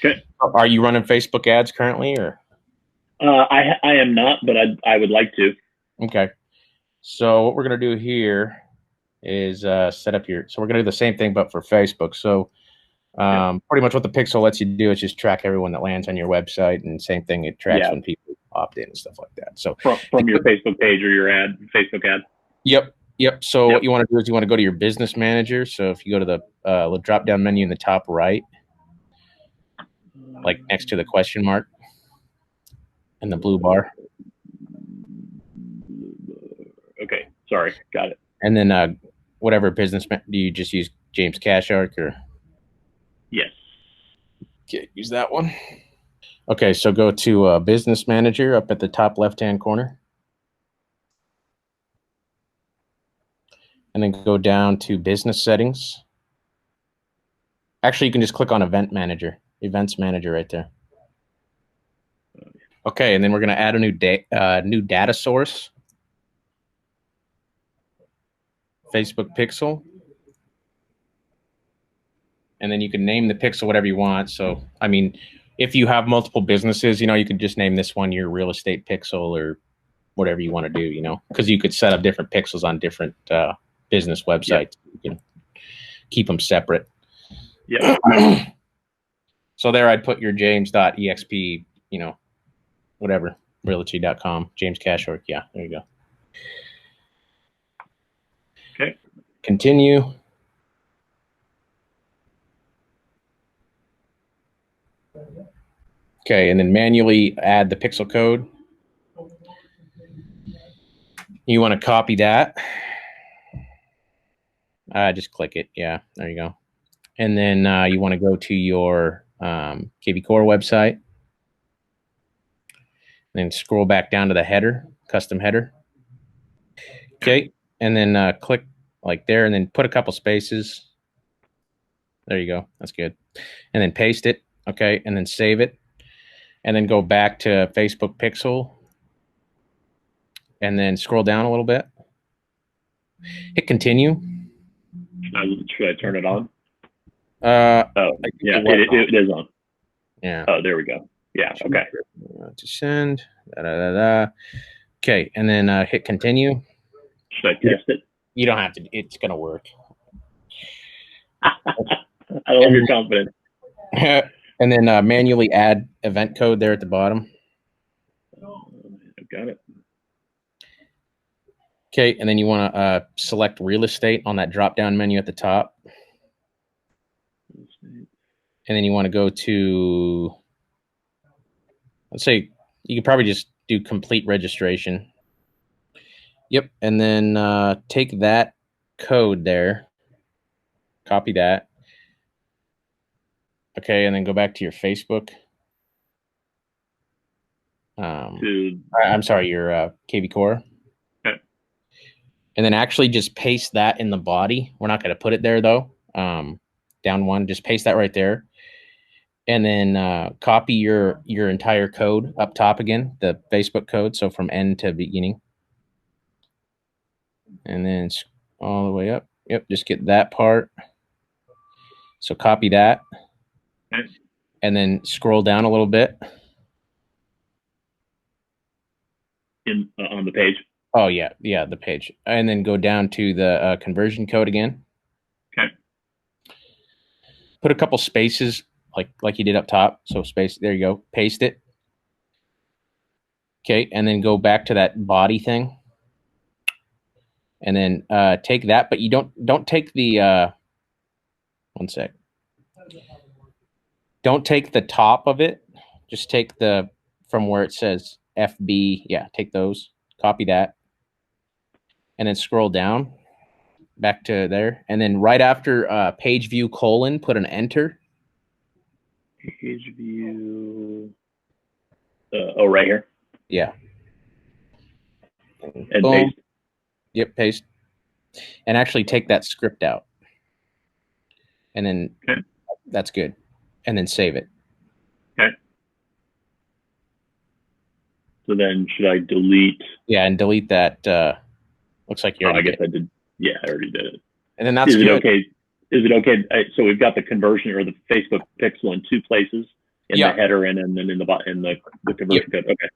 Okay. Are you running Facebook ads currently, or? I am not, but I would like to. Okay. So what we're gonna do here is set up your. So we're gonna do the same thing, but for Facebook. So Yeah. pretty much what the pixel lets you do is just track everyone that lands on your website, and same thing, it tracks Yeah. when people opt in and stuff like that. So From your Facebook page or your Facebook ad. yep. So Yep. what you want to do is you want to go to your business manager. So if you go to the drop down menu in the top right, like next to the question mark and the blue bar, Okay. Sorry. Got it. and then whatever business do you just use James Cash Arc or? Yes. Okay, use that one. Okay, so go to Business Manager up at the top left-hand corner. And then go down to Business Settings. Actually, you can just click on Events Manager right there. Okay, and then we're going to add a new data source. Facebook Pixel. And then you can name the pixel whatever you want. So, I mean, if you have multiple businesses, you can just name this one your real estate pixel or whatever you want to do, because you could set up different pixels on different business websites. Yep. You can keep them separate. Yeah. So there I'd put your james.exp, whatever, realty.com, James Cashwork. Yeah, there you go. Okay. Continue. Okay, and then manually add the pixel code. You want to copy that. Just click it. Yeah, there you go. And then you want to go to your KV Core website. Then scroll back down to the header, custom header. Okay, and then click like there, and then put a couple spaces. There you go. That's good. And then paste it. Okay, and then save it. And then go back to Facebook Pixel. And then scroll down a little bit. Hit continue. Should I turn it on? Yeah, it is on. Yeah. Oh, there we go. Yeah. Okay. To send. Okay, and then hit continue. Should I test it? You don't have to. It's gonna work. I love your confidence. And then manually add event code there at the bottom. I've got it. Okay, and then you want to select real estate on that drop-down menu at the top. And then you want to go to, let's say, you could probably just do complete registration. Yep, and then take that code there, copy that. Okay, and then go back to your Facebook. I'm sorry, your KV Core. Okay. And then actually just paste that in the body. We're not going to put it there though. Down one, just paste that right there. And then copy your entire code up top again, the Facebook code. So from end to beginning. And then all the way up. Yep, just get that part. So copy that. Okay. And then scroll down a little bit. On the page? Oh, yeah, the page. And then go down to the conversion code again. Okay. Put a couple spaces like you did up top. So space, there you go. Paste it. Okay, and then go back to that body thing. And then take that, but you don't take the one sec. Don't take the top of it. Just take the from where it says FB. Yeah, take those. Copy that. And then scroll down back to there. And then right after page view : put an enter. Page view. Right here. Yeah. And boom. Paste. Yep, paste. And actually take that script out. And then That's good. And then save it. Okay. So then should I delete? Yeah, and delete that. Looks like you already did. I did. Yeah, I already did it. And then that's Is it okay? So we've got the conversion or the Facebook pixel in two places. in the Yeah. header and then in the Yep. conversion code. Okay.